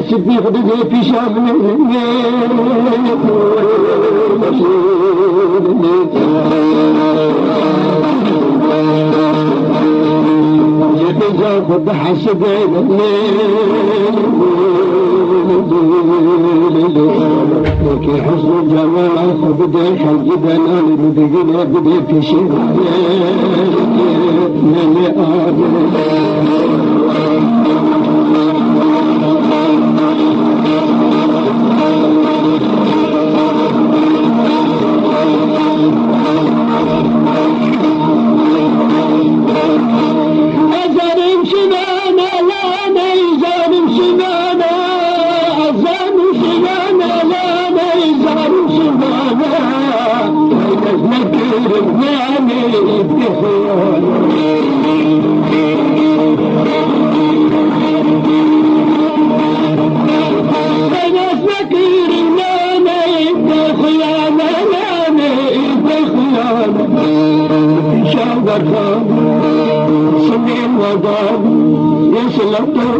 سيدي خدي في شام يتجا خد حسب لكن حسن الجمال خد حج بنان بدقنا بدي في شام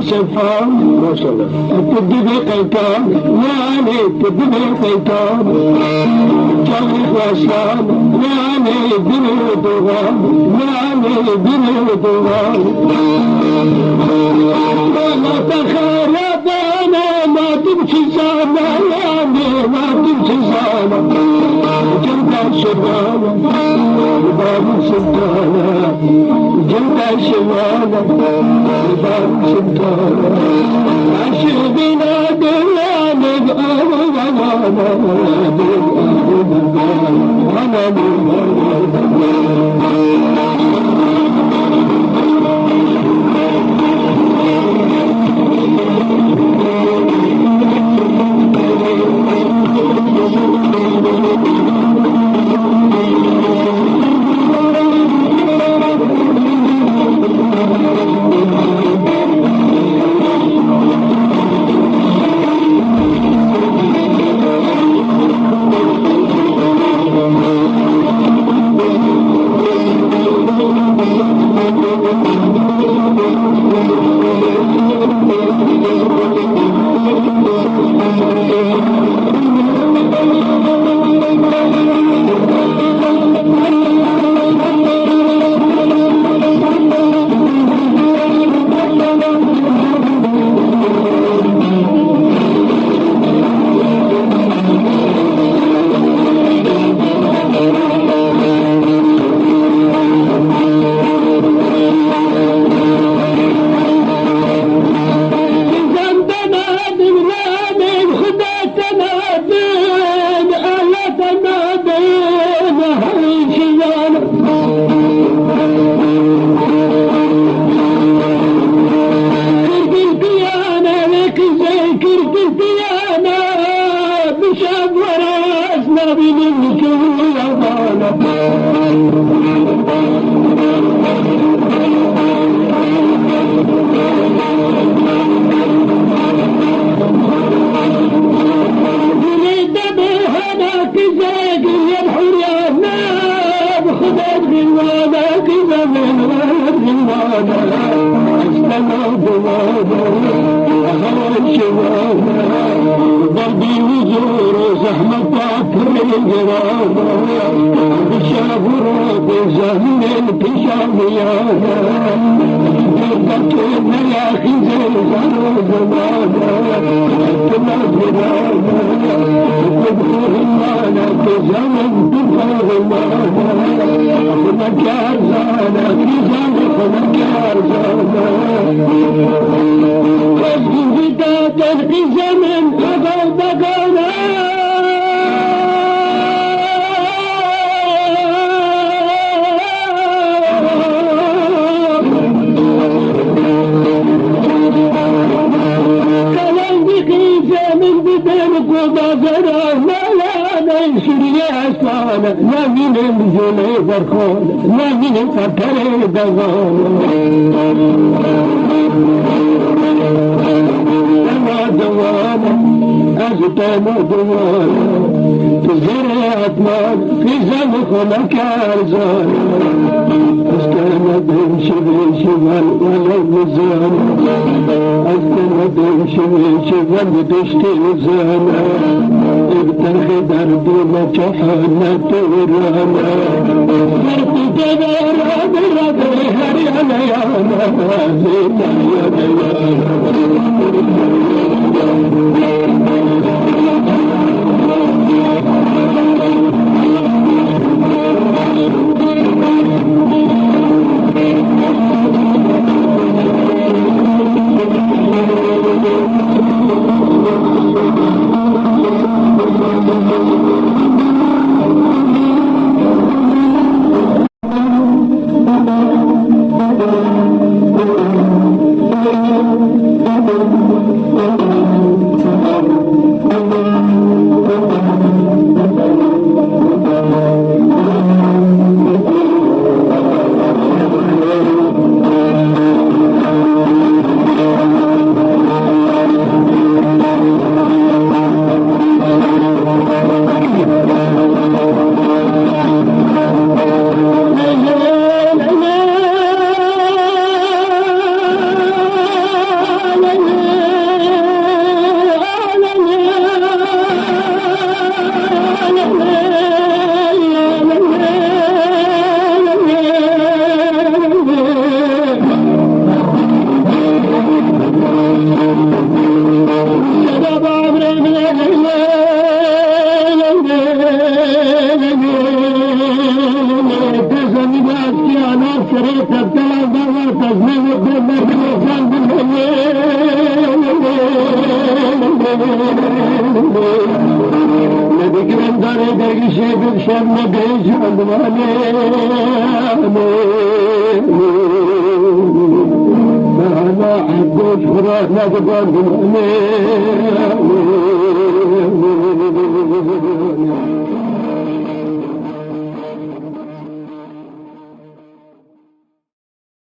سبحان ما شاء الله تدبي قيتان يعني تدبي قيتان جوي واسلام يعني بني دوغان يعني بني دوغان ما تخرب انا ما تمشي زانا يعني ما تمشي زانا جنب الشباب باب سلطانة جنب الشباب باب سلطانة عشقنا دلاني خلق أرزانا وفي بداية زمن أبو بقانا كلام بقيسة من بدن قضى زرانا سرياسانا لا من الجنة برخون لا من القطر دغون أنا دوانا أزتنا دوانا تزرع أطمان في زمخنا كارزان أستنا بين شبه شمال ولا مزان أستنا بين شبه شمال بدشتي مزانا ابتغي دردنا جحنا تورانا فرق جبارا برادري هريانا يانا زينا نذكر داري دري شيء بشر نبيج عدواني أنا عبد فرات نذكر دماني